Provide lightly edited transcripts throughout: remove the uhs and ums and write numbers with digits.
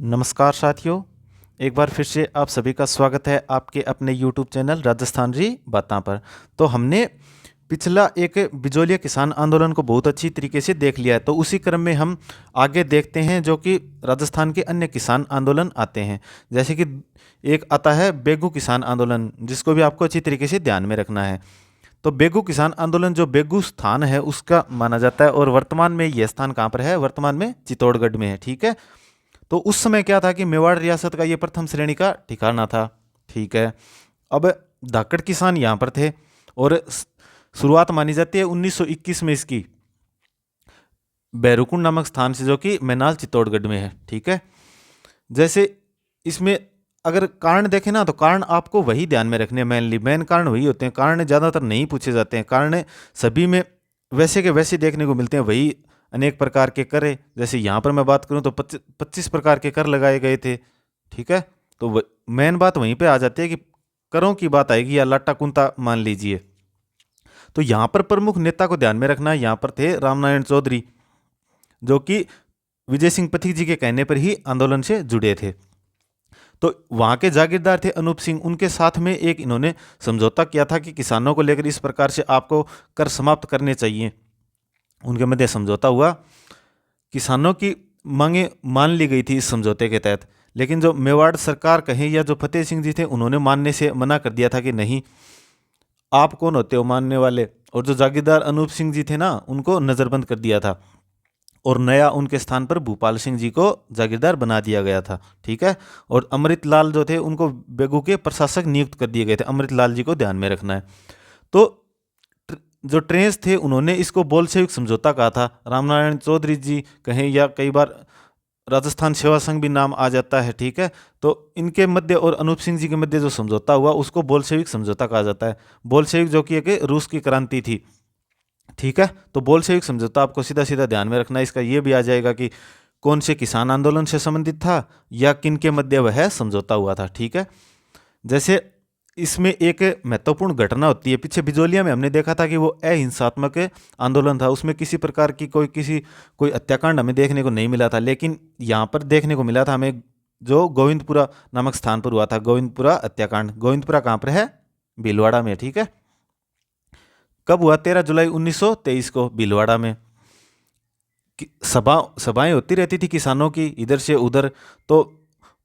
नमस्कार साथियों, एक बार फिर से आप सभी का स्वागत है आपके अपने यूट्यूब चैनल राजस्थान री बातां पर। तो हमने पिछला एक बिजोलिया किसान आंदोलन को बहुत अच्छी तरीके से देख लिया है, तो उसी क्रम में हम आगे देखते हैं जो कि राजस्थान के अन्य किसान आंदोलन आते हैं। जैसे कि एक आता है बेगू किसान आंदोलन, जिसको भी आपको अच्छी तरीके से ध्यान में रखना है। तो बेगू किसान आंदोलन जो बेगू स्थान है उसका माना जाता है, और वर्तमान में यह स्थान कहाँ पर है? वर्तमान में चित्तौड़गढ़ में है। ठीक है। तो उस समय क्या था कि मेवाड़ रियासत का ये प्रथम श्रेणी का ठिकाना था। ठीक है। अब धाकड़ किसान यहाँ पर थे, और शुरुआत मानी जाती है 1921 में इसकी, बैरुकुंड नामक स्थान से, जो कि मैनाल चित्तौड़गढ़ में है। ठीक है। जैसे इसमें अगर कारण देखें ना, तो कारण आपको वही ध्यान में रखने, मेन कारण वही होते हैं। कारण ज़्यादातर नहीं पूछे जाते हैं, कारण सभी में वैसे के वैसे देखने को मिलते हैं। वही अनेक प्रकार के कर है। जैसे यहाँ पर मैं बात करूँ तो 25 प्रकार के कर लगाए गए थे। ठीक है। तो मेन बात वहीं पे आ जाती है कि करों की बात आएगी, या लाटा कुंता मान लीजिए। तो यहाँ पर प्रमुख नेता को ध्यान में रखना, यहाँ पर थे रामनारायण चौधरी, जो कि विजय सिंह पथिक जी के कहने पर ही आंदोलन से जुड़े थे। तो वहाँ के जागीरदार थे अनूप सिंह, उनके साथ में एक इन्होंने समझौता किया था कि किसानों को लेकर इस प्रकार से आपको कर समाप्त करने चाहिए। उनके मध्य समझौता हुआ, किसानों की मांगे मान ली गई थी इस समझौते के तहत। लेकिन जो मेवाड़ सरकार कहें या जो फतेह सिंह जी थे, उन्होंने मानने से मना कर दिया था कि नहीं, आप कौन होते हो मानने वाले। और जो जागीरदार अनूप सिंह जी थे ना, उनको नज़रबंद कर दिया था, और नया उनके स्थान पर भूपाल सिंह जी को जागीरदार बना दिया गया था। ठीक है। और अमृत लाल जो थे, उनको बेगू के प्रशासक नियुक्त कर दिए गए थे। अमृत लाल जी को ध्यान में रखना है। तो जो ट्रेंस थे, उन्होंने इसको बोल्शेविक समझौता कहा था। रामनारायण चौधरी जी कहें, या कई बार राजस्थान सेवा संघ भी नाम आ जाता है। ठीक है। तो इनके मध्य और अनूप सिंह जी के मध्य जो समझौता हुआ, उसको बोल्शेविक समझौता कहा जाता है। बोल्शेविक जो कि एक रूस की क्रांति थी। ठीक है। तो बोल्शेविक समझौता आपको सीधा सीधा ध्यान में रखना है। इसका ये भी आ जाएगा कि कौन से किसान आंदोलन से संबंधित था, या किन के मध्य वह समझौता हुआ था। ठीक है। जैसे इसमें एक महत्वपूर्ण घटना होती है, पीछे बिजोलिया में हमने देखा था कि वो अहिंसात्मक आंदोलन था, उसमें किसी प्रकार की कोई हत्याकांड हमें देखने को नहीं मिला था। लेकिन यहाँ पर देखने को मिला था हमें, जो गोविंदपुरा नामक स्थान पर हुआ था, गोविंदपुरा हत्याकांड। गोविंदपुरा कहाँ पर है? भीलवाड़ा में। ठीक है। कब हुआ? 13 जुलाई 1923 को भीलवाड़ा में। सभाएं होती रहती थी किसानों की इधर से उधर, तो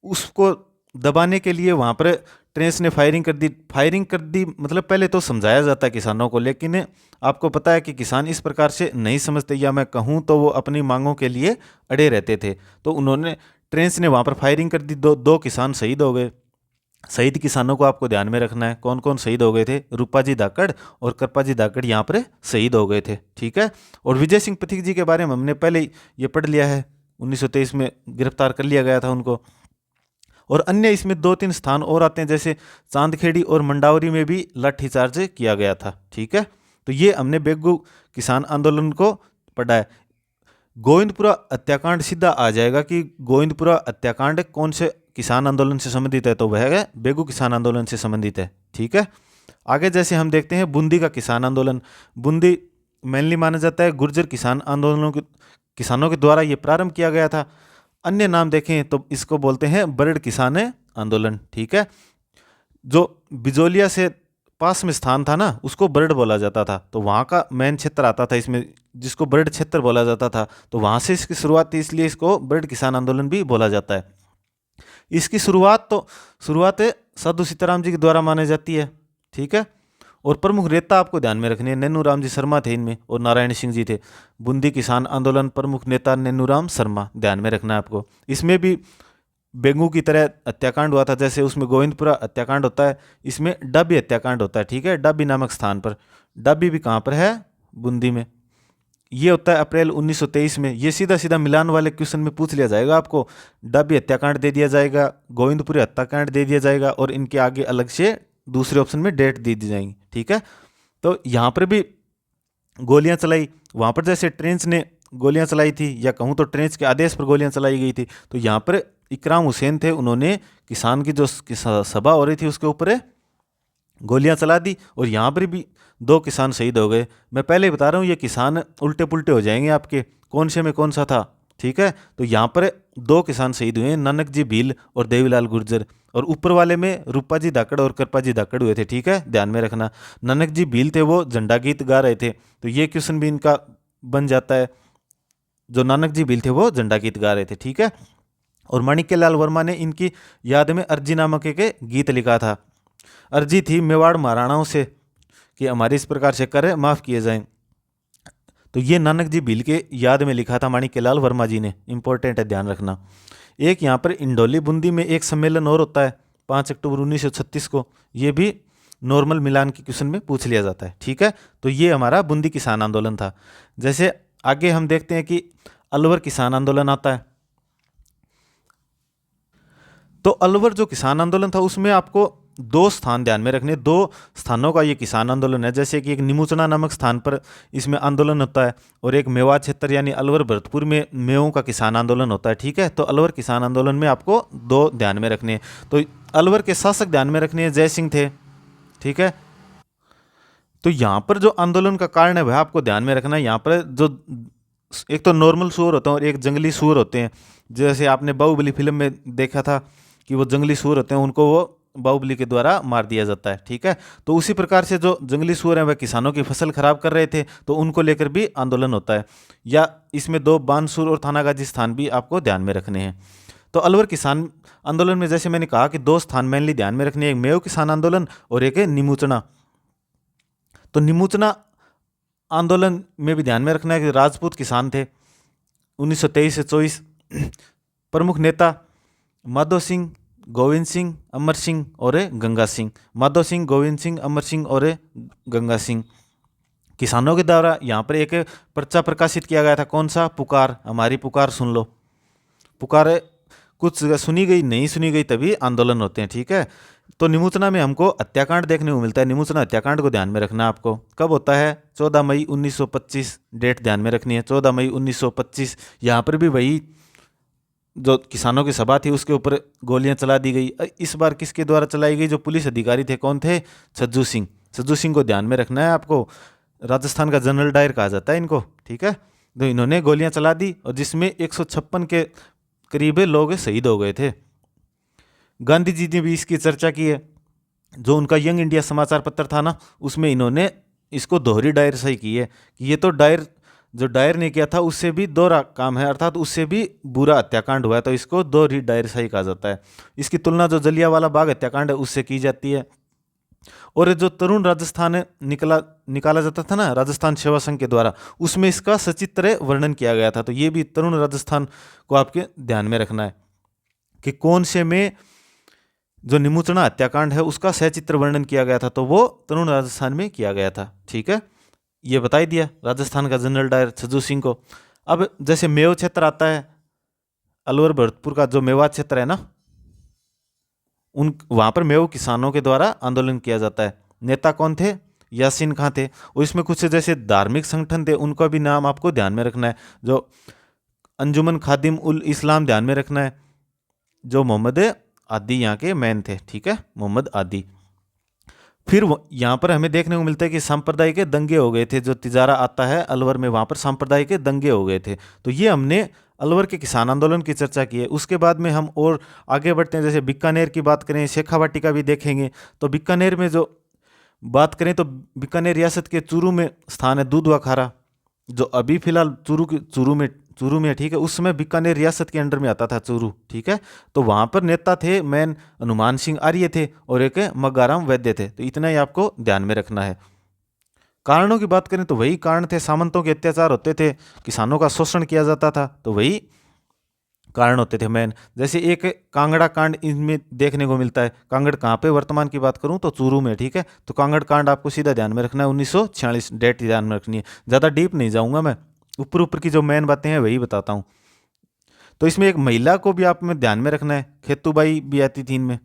उसको दबाने के लिए वहाँ पर ट्रेंस ने फायरिंग कर दी। मतलब पहले तो समझाया जाता है किसानों को, लेकिन आपको पता है कि किसान इस प्रकार से नहीं समझते, या मैं कहूँ तो वो अपनी मांगों के लिए अड़े रहते थे। तो उन्होंने ट्रेंस ने वहाँ पर फायरिंग कर दी। दो किसान शहीद हो गए। शहीद किसानों को आपको ध्यान में रखना है, कौन कौन शहीद हो गए थे। रूपाजी धाकड़ और कृपाजी धाकड़ यहाँ पर शहीद हो गए थे। ठीक है। और विजय सिंह पथिक जी के बारे में हमने पहले ही ये पढ़ लिया है, 1923 में गिरफ्तार कर लिया गया था उनको। और अन्य इसमें 2-3 स्थान और आते हैं, जैसे चांदखेड़ी और मंडावरी में भी लाठीचार्ज किया गया था। ठीक है। तो ये हमने बेगू किसान आंदोलन को पढ़ा है। गोविंदपुरा हत्याकांड सीधा आ जाएगा कि गोविंदपुरा हत्याकांड कौन से किसान आंदोलन से संबंधित है, तो वह है बेगू किसान आंदोलन से संबंधित है। ठीक है। आगे जैसे हम देखते हैं बूंदी का किसान आंदोलन। बूंदी मेनली माना जाता है गुर्जर किसानों के द्वारा ये प्रारंभ किया गया था। अन्य नाम देखें तो इसको बोलते हैं बरड़ किसान आंदोलन। ठीक है। जो बिजोलिया से पास में स्थान था ना, उसको बरड़ बोला जाता था। तो वहाँ का मेन क्षेत्र आता था इसमें, जिसको बरड़ क्षेत्र बोला जाता था। तो वहाँ से इसकी शुरुआत थी, इसलिए इसको बरड़ किसान आंदोलन भी बोला जाता है। इसकी शुरुआत साधु सीताराम जी के द्वारा मानी जाती है। ठीक है। और प्रमुख नेता आपको ध्यान में रखने हैं, नैनूराम जी शर्मा थे इनमें, और नारायण सिंह जी थे। बूंदी किसान आंदोलन प्रमुख नेता नैनूराम शर्मा, ध्यान में रखना है आपको। इसमें भी बेंगू की तरह हत्याकांड हुआ था, जैसे उसमें गोविंदपुरा हत्याकांड होता है, इसमें डाबी हत्याकांड होता है। ठीक है। डाबी नामक स्थान पर, डाबी भी कहाँ पर है? बूंदी में। ये होता है अप्रैल 1923 में। ये सीधा सीधा मिलान वाले क्वेश्चन में पूछ लिया जाएगा आपको। डाबी हत्याकांड दे दिया जाएगा, गोविंदपुरी हत्याकांड दे दिया जाएगा, और इनके आगे अलग से दूसरे ऑप्शन में डेट दे दी जाएंगी। ठीक है। तो यहाँ पर भी गोलियां चलाई, वहाँ पर जैसे ट्रेंच ने गोलियां चलाई थी, या कहूँ तो ट्रेंच के आदेश पर गोलियां चलाई गई थी। तो यहाँ पर इकराम हुसैन थे, उन्होंने किसान की जो सभा हो रही थी उसके ऊपर गोलियां चला दी, और यहाँ पर भी 2 किसान शहीद हो गए। मैं पहले ही बता रहा हूँ, ये किसान उल्टे पुल्टे हो जाएंगे आपके, कौन से में कौन सा था। ठीक है। तो यहाँ पर 2 किसान शहीद हुए हैं, नानक जी भील और देवीलाल गुर्जर। और ऊपर वाले में रूपा जी धाकड़ और कृपा जी धाकड़ हुए थे, ठीक है, ध्यान में रखना। नानक जी भील थे, वो झंडा गीत गा रहे थे, तो ये क्वेश्चन भी इनका बन जाता है। जो नानक जी भील थे वो झंडा गीत गा रहे थे, ठीक है। और माणिक्यलाल वर्मा ने इनकी याद में अर्जी नामक एक गीत लिखा था। अर्जी थी मेवाड़ महाराणाओं से कि हमारे इस प्रकार से कर माफ़ किए जाएं। तो ये नानक जी भील के याद में लिखा था माणिक्यलाल वर्मा जी ने, इंपॉर्टेंट है, ध्यान रखना। एक यहाँ पर इंडोली बूंदी में एक सम्मेलन और होता है 5 अक्टूबर 1936 को, ये भी नॉर्मल मिलान के क्वेश्चन में पूछ लिया जाता है, ठीक है। तो ये हमारा बूंदी किसान आंदोलन था। जैसे आगे हम देखते हैं कि अलवर किसान आंदोलन आता है। तो अलवर जो किसान आंदोलन था उसमें आपको 2 स्थान ध्यान में रखने, 2 स्थानों का ये किसान आंदोलन है। जैसे कि एक निमुचना नामक स्थान पर इसमें आंदोलन होता है, और एक मेवात क्षेत्र यानी अलवर भरतपुर में मेवों का किसान आंदोलन होता है, ठीक है। तो अलवर किसान आंदोलन में आपको 2 ध्यान में रखने हैं। तो अलवर के शासक ध्यान में रखने जय सिंह थे, ठीक है। तो यहाँ पर जो आंदोलन का कारण है वह आपको ध्यान में रखना है। यहाँ पर जो एक तो नॉर्मल सूअर होते हैं और एक जंगली सूअर होते हैं। जैसे आपने बाहुबली फिल्म में देखा था कि वो जंगली सूअर होते हैं, उनको वो बाहुबली के द्वारा मार दिया जाता है, ठीक है। तो उसी प्रकार से जो जंगली सूअर हैं वह किसानों की फसल खराब कर रहे थे, तो उनको लेकर भी आंदोलन होता है। या इसमें 2 बानसूर और थानागाजी स्थान भी आपको ध्यान में रखने हैं। तो अलवर किसान आंदोलन में जैसे मैंने कहा कि 2 स्थान मेनली ध्यान में रखने हैं, एक मेव किसान आंदोलन और एक है निमुचना। तो निमुचना आंदोलन में भी ध्यान में रखना है कि राजपूत किसान थे 1923 से 24। प्रमुख नेता माधो सिंह, गोविंद सिंह, अमर सिंह और गंगा सिंह। माधो सिंह, गोविंद सिंह, अमर सिंह और गंगा सिंह। किसानों के द्वारा यहाँ पर एक पर्चा प्रकाशित किया गया था, कौन सा? पुकार, हमारी पुकार सुन लो। पुकार कुछ सुनी गई, नहीं सुनी गई, तभी आंदोलन होते हैं, ठीक है। तो निमुचना में हमको हत्याकांड देखने को मिलता है। निमुचना हत्याकांड को ध्यान में रखना है आपको। कब होता है? 14 मई 1925, डेट ध्यान में रखनी है, 14 मई 1925। यहाँ पर भी वही जो किसानों की सभा थी उसके ऊपर गोलियां चला दी गई। इस बार किसके द्वारा चलाई गई? जो पुलिस अधिकारी थे, कौन थे? छज्जू सिंह। छज्जू सिंह को ध्यान में रखना है आपको। राजस्थान का जनरल डायर कहा जाता है इनको, ठीक है। तो इन्होंने गोलियां चला दी और जिसमें 156 के करीब लोग शहीद हो गए थे। गांधी जी ने भी इसकी चर्चा की है। जो उनका यंग इंडिया समाचार पत्र था ना, उसमें इन्होंने इसको दोहरी डायर सही की है कि ये तो डायर जो डायर ने किया था उससे भी दोहरा काम है, अर्थात उससे भी बुरा हत्याकांड हुआ है, तो इसको दोहरी डायर सही कहा जाता है। इसकी तुलना जो जलियांवाला बाग हत्याकांड है उससे की जाती है। और जो तरुण राजस्थान निकाला जाता था ना राजस्थान सेवा संघ के द्वारा, उसमें इसका सचित्र वर्णन किया गया था। तो ये भी तरुण राजस्थान को आपके ध्यान में रखना है कि कौन से में जो निमुचना हत्याकांड है उसका सचित्र वर्णन किया गया था, तो वो तरुण राजस्थान में किया गया था, ठीक है। ये बता ही दिया राजस्थान का जनरल डायर छज्जू सिंह को। अब जैसे मेव क्षेत्र आता है, अलवर भरतपुर का जो मेवात क्षेत्र है ना, उन वहाँ पर मेव किसानों के द्वारा आंदोलन किया जाता है। नेता कौन थे? यासीन खां थे। और इसमें कुछ जैसे धार्मिक संगठन थे, उनका भी नाम आपको ध्यान में रखना है। जो अंजुमन खादिम उल इस्लाम ध्यान में रखना है, जो मोहम्मद आदि यहाँ के मैन थे, ठीक है, मोहम्मद आदि। फिर यहाँ पर हमें देखने को मिलता है कि सांप्रदायिक दंगे हो गए थे। जो तिजारा आता है अलवर में, वहाँ पर सांप्रदायिक दंगे हो गए थे। तो ये हमने अलवर के किसान आंदोलन की चर्चा की है। उसके बाद में हम और आगे बढ़ते हैं। जैसे बीकानेर की बात करें, शेखावाटी का भी देखेंगे। तो बीकानेर में जो बात करें तो बीकानेर रियासत के चूरू में स्थान है दूधवा खारा, जो अभी फिलहाल चूरू में, ठीक है। उस समय बीकानेर रियासत के अंडर में आता था चूरू, ठीक है। तो वहाँ पर नेता थे मैन हनुमान सिंह आर्य थे और एक मग्गाराम वैद्य थे। तो इतना ही आपको ध्यान में रखना है। कारणों की बात करें तो वही कारण थे, सामंतों के अत्याचार होते थे, किसानों का शोषण किया जाता था, तो वही कारण होते थे मैन। जैसे एक कांगड़ा कांड इनमें देखने को मिलता है। कांगड़ कहाँ पे? वर्तमान की बात करूँ तो चूरू में, ठीक है। तो कांगड़ कांड आपको सीधा ध्यान में रखना है, 1946, डेट ध्यान में रखनी है। ज़्यादा डीप नहीं जाऊँगा मैं, ऊपर की जो मेन बातें हैं वही बताता हूँ। तो इसमें एक महिला को भी आप में ध्यान में रखना है, खेतूबाई भी आती थी इनमें,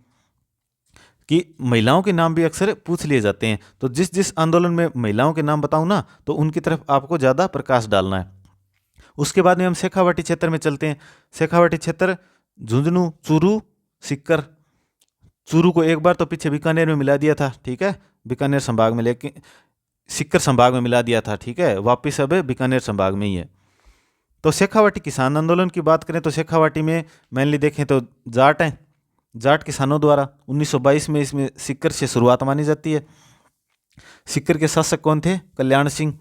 कि महिलाओं के नाम भी अक्सर पूछ लिए जाते हैं। तो जिस जिस आंदोलन में महिलाओं के नाम बताऊं ना, तो उनकी तरफ आपको ज़्यादा प्रकाश डालना है। उसके बाद में हम शेखावाटी क्षेत्र में चलते हैं। शेखावाटी क्षेत्र झुंझुनू, चूरू, सिक्कर। चूरू को एक बार तो पीछे बीकानेर में मिला दिया था, ठीक है, बीकानेर संभाग में, लेकिन सिक्कर संभाग में मिला दिया था, ठीक है। वापिस अब बीकानेर संभाग में ही है। तो शेखावाटी किसान आंदोलन की बात करें तो शेखावाटी में मेनली देखें तो जाट हैं, जाट किसानों द्वारा 1922 में इसमें सीकर से शुरुआत मानी जाती है। सीकर के शासक कौन थे? कल्याण सिंह।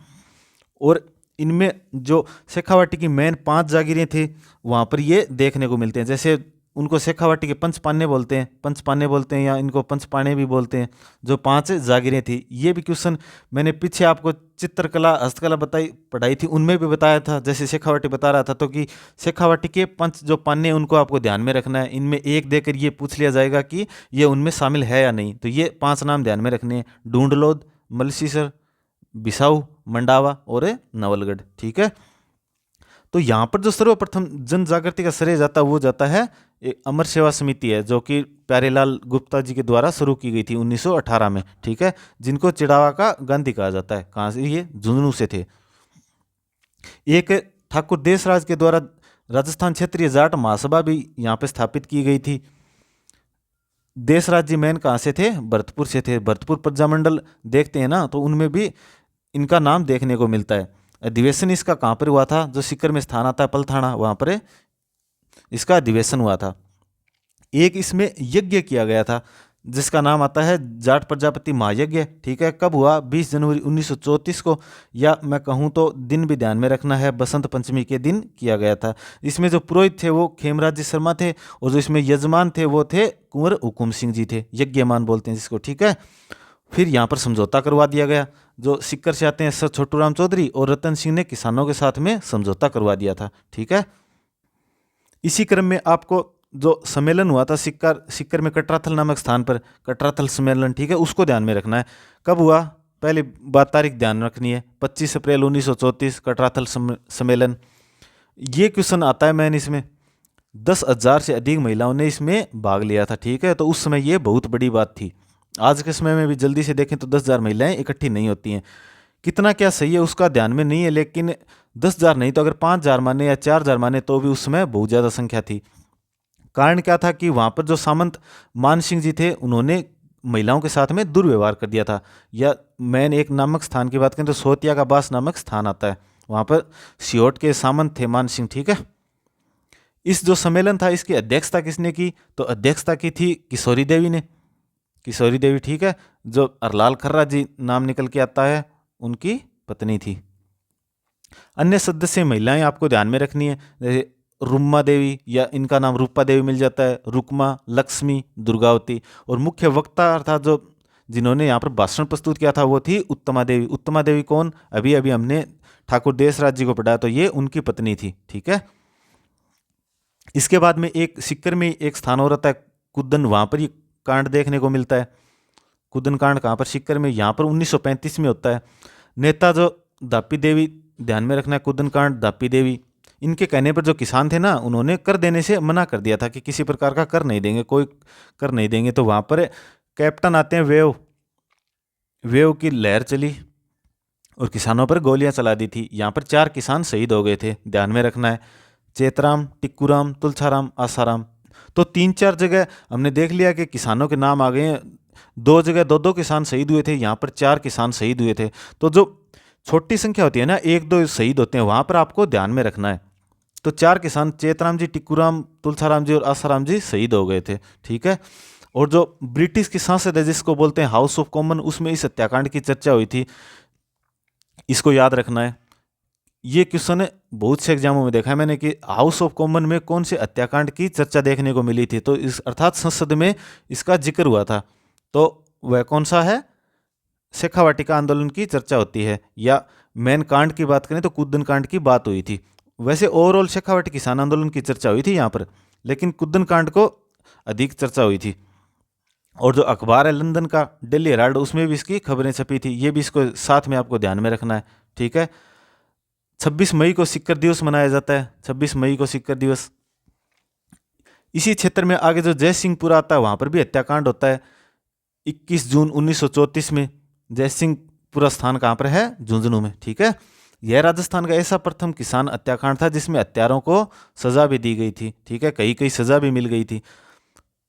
और इनमें जो शेखावाटी की मेन 5 जागीरें थी वहाँ पर ये देखने को मिलते हैं। जैसे उनको शेखावाटी के पंचपाने बोलते हैं या इनको पंचपाने भी बोलते हैं। जो 5 जागीरें थी, ये भी क्वेश्चन मैंने पीछे आपको चित्रकला हस्तकला पढ़ाई थी उनमें भी बताया था। जैसे शेखावाटी बता रहा था तो कि शेखावाटी के 5 जो पाने उनको आपको ध्यान में रखना है। इनमें एक देकर ये पूछ लिया जाएगा कि ये उनमें शामिल है या नहीं। तो ये 5 नाम ध्यान में रखने हैं: ढूंढलोद, मलसीसर, बिसाऊ, मंडावा और नवलगढ़। ठीक है। तो यहाँ पर जो सर्वप्रथम जन जागृति का श्रेय जाता है वो जाता है अमर सेवा समिति है, जो कि प्यारेलाल गुप्ता जी के द्वारा शुरू की गई थी 1918 में। ठीक है। जिनको चिड़ावा का गांधी कहा जाता है। कहाँ से? ये झुंझुनू से थे। एक ठाकुर देशराज के द्वारा राजस्थान क्षेत्रीय जाट महासभा भी यहाँ पे स्थापित की गई थी। देशराज जी मैन कहाँ से थे? भरतपुर से थे। भरतपुर प्रजामंडल देखते हैं ना, तो उनमें भी इनका नाम देखने को मिलता है। अधिवेशन इसका कहाँ पर हुआ था? जो सीकर में स्थान आता है पलथाना, वहाँ पर इसका अधिवेशन हुआ था। एक इसमें यज्ञ किया गया था जिसका नाम आता है जाट प्रजापति महायज्ञ। ठीक है। कब हुआ? 20 जनवरी 1934 को, या मैं कहूँ तो दिन भी ध्यान में रखना है, बसंत पंचमी के दिन किया गया था। इसमें जो पुरोहित थे वो खेमराज जी शर्मा थे, और जो इसमें यजमान थे वो थे कुंवर हुकुम सिंह जी थे, यज्ञमान बोलते हैं जिसको। ठीक है। फिर यहाँ पर समझौता करवा दिया गया। जो सीकर से आते हैं सर छोटूराम चौधरी और रतन सिंह ने किसानों के साथ में समझौता करवा दिया था। ठीक है। इसी क्रम में आपको जो सम्मेलन हुआ था सीकर में कटराथल नामक स्थान पर, कटराथल सम्मेलन। ठीक है। उसको ध्यान में रखना है। कब हुआ? पहली बात तारीख ध्यान रखनी है, 25 अप्रैल 1934 कटराथल सम्मेलन। ये क्वेश्चन आता है मैंने इसमें। 10,000 से अधिक महिलाओं ने इसमें भाग लिया था। ठीक है। तो उस समय ये बहुत बड़ी बात थी। आज के समय में भी जल्दी से देखें तो 10,000 महिलाएं इकट्ठी नहीं होती हैं। कितना क्या सही है उसका ध्यान में नहीं है, लेकिन 10,000 नहीं तो अगर 5,000 माने या 4,000 माने तो भी उस समय बहुत ज़्यादा संख्या थी। कारण क्या था कि वहाँ पर जो सामंत मान सिंह जी थे उन्होंने महिलाओं के साथ में दुर्व्यवहार कर दिया था। या मैंने एक नामक स्थान की बात करें तो सोतिया का बास नामक स्थान आता है, वहाँ पर सियोट के सामंत थे मान सिंह। ठीक है। इस जो सम्मेलन था इसकी अध्यक्षता किसने की? तो अध्यक्षता की थी किशोरी देवी ने। किशोरी देवी। ठीक है। जो अरलाल खर्रा जी नाम निकल के आता है उनकी पत्नी थी। अन्य सदस्य महिलाएं आपको ध्यान में रखनी है, जैसे रुम्मा देवी, या इनका नाम रूपा देवी मिल जाता है, रुक्मा, लक्ष्मी, दुर्गावती। और मुख्य वक्ता अर्थात जो जिन्होंने यहाँ पर भाषण प्रस्तुत किया था वो थी उत्तमा देवी। उत्तमा देवी कौन? अभी अभी हमने ठाकुर देशराज जी को पढ़ाया, तो ये उनकी पत्नी थी। ठीक है। इसके बाद में एक सीकर में एक स्थान और आता है कुदन, वहाँ पर ये कांड देखने को मिलता है। कुदन कांड कहाँ पर? सीकर में। यहाँ पर 1935 में होता है। नेता जो दापी देवी, ध्यान में रखना है, कुदन कांड दापी देवी। इनके कहने पर जो किसान थे ना उन्होंने कर देने से मना कर दिया था कि किसी प्रकार का कर नहीं देंगे, कोई कर नहीं देंगे। तो वहाँ पर कैप्टन आते हैं वेव की लहर चली और किसानों पर गोलियां चला दी थी। यहाँ पर 4 किसान शहीद हो गए थे, ध्यान में रखना है। चेतराम, टिक्कूराम, तुलछाराम, आसाराम। तो 3-4 जगह हमने देख लिया कि किसानों के नाम आ गए हैं। 2 जगह 2-2 किसान शहीद हुए थे, यहाँ पर 4 किसान शहीद हुए थे। तो जो छोटी संख्या होती है ना, 1-2 शहीद होते हैं, वहाँ पर आपको ध्यान में रखना है। तो 4 किसान चेतराम जी, टिक्कूराम, तुलछाराम जी और आसाराम जी शहीद हो गए थे। ठीक है। और जो ब्रिटिश की संसद है जिसको बोलते हैं हाउस ऑफ कॉमन, उसमें इस हत्याकांड की चर्चा हुई थी। इसको याद रखना है। ये क्वेश्चन बहुत से एग्जामों में देखा है मैंने कि हाउस ऑफ कॉमन में कौन से हत्याकांड की चर्चा देखने को मिली थी, तो इस अर्थात संसद में इसका जिक्र हुआ था। तो वह कौन सा है? शेखावाटी का आंदोलन की चर्चा होती है। या मेन कांड की बात करें तो कुद्दन कांड की बात हुई थी। वैसे ओवरऑल शेखावाटी किसान आंदोलन की चर्चा हुई थी यहाँ पर, लेकिन कुद्दन कांड को अधिक चर्चा हुई थी। और जो अखबार है लंदन का डेली हेराल्ड, उसमें भी इसकी खबरें छपी थी। ये भी इसको साथ में आपको ध्यान में रखना है। ठीक है। 26 मई को सिक्कर दिवस मनाया जाता है। 26 मई को सिक्कर दिवस। इसी क्षेत्र में आगे जो जयसिंहपुरा आता है वहां पर भी हत्याकांड होता है 21 जून 1934 में। जयसिंहपुरा स्थान कहाँ पर है? झुंझुनू में। ठीक है। यह राजस्थान का ऐसा प्रथम किसान हत्याकांड था जिसमें हत्यारों को सजा भी दी गई थी। ठीक है। कहीं कहीं सजा भी मिल गई थी,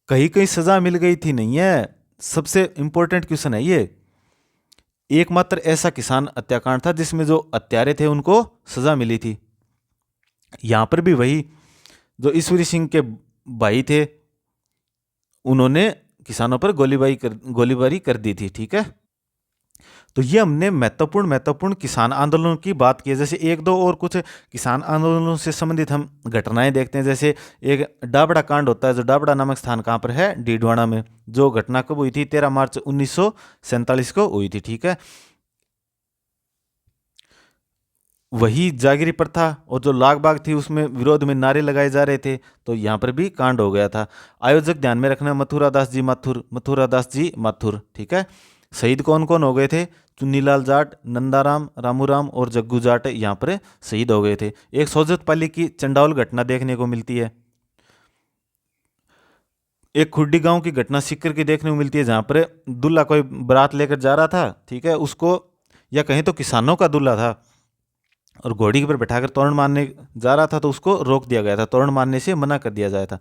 कहीं कहीं सजा मिल गई थी नहीं है। सबसे इंपॉर्टेंट क्वेश्चन है ये। एकमात्र ऐसा किसान हत्याकांड था जिसमें जो हत्यारे थे उनको सजा मिली थी। यहाँ पर भी वही जो ईश्वरी सिंह के भाई थे, उन्होंने किसानों पर गोलीबारी कर दी थी। ठीक है, तो ये हमने महत्वपूर्ण महत्वपूर्ण किसान आंदोलनों की बात की है। जैसे एक दो और कुछ किसान आंदोलनों से संबंधित हम घटनाएं देखते हैं। जैसे एक डाबड़ा कांड होता है, जो डाबड़ा नामक स्थान कहाँ पर है, डीडवाना में। जो घटना कब हुई थी, 13 मार्च 1947 को हुई थी। ठीक है, वही जागीरी प्रथा और जो लाग बाग थी उसमें विरोध में नारे लगाए जा रहे थे, तो यहाँ पर भी कांड हो गया था। आयोजक ध्यान में रखना, मथुरा दास जी माथुर। ठीक है, शहीद कौन कौन हो गए थे, चुन्नीलाल जाट, नंदाराम, रामूराम और जग्गू जाट यहाँ पर शहीद हो गए थे। एक सोजत पाली की चंडावल घटना देखने को मिलती है। एक खुर्डी गांव की घटना सीकर की देखने को मिलती है, जहाँ पर दूल्हा कोई बारात लेकर जा रहा था। ठीक है, उसको, या कहीं तो किसानों का दूल्हा था, और घोड़ी के ऊपर बैठाकर तोरण मारने जा रहा था, तो उसको रोक दिया गया था, तोरण मारने से मना कर दिया जाया था।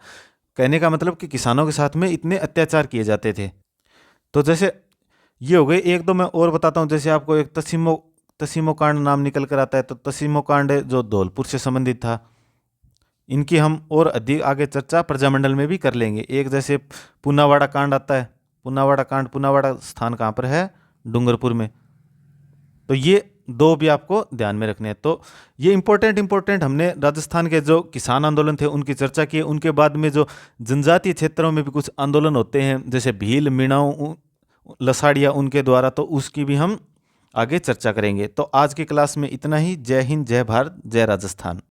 कहने का मतलब कि किसानों के साथ में इतने अत्याचार किए जाते थे। तो जैसे ये हो गए, एक दो मैं और बताता हूँ। जैसे आपको एक तसीमो कांड नाम निकल कर आता है, तो तसीमो कांड जो धौलपुर से संबंधित था, इनकी हम और अधिक आगे चर्चा प्रजामंडल में भी कर लेंगे। एक जैसे पुनावाड़ा कांड आता है, पुनावाड़ा स्थान कहाँ पर है, डूंगरपुर में। तो ये दो भी आपको ध्यान में रखने हैं। तो ये इंपॉर्टेंट हमने राजस्थान के जो किसान आंदोलन थे उनकी चर्चा की। उनके बाद में जो जनजातीय क्षेत्रों में भी कुछ आंदोलन होते हैं, जैसे भील, मीणाऊ, लसाड़िया, उनके द्वारा, तो उसकी भी हम आगे चर्चा करेंगे। तो आज की क्लास में इतना ही। जय हिंद, जय भारत, जय राजस्थान।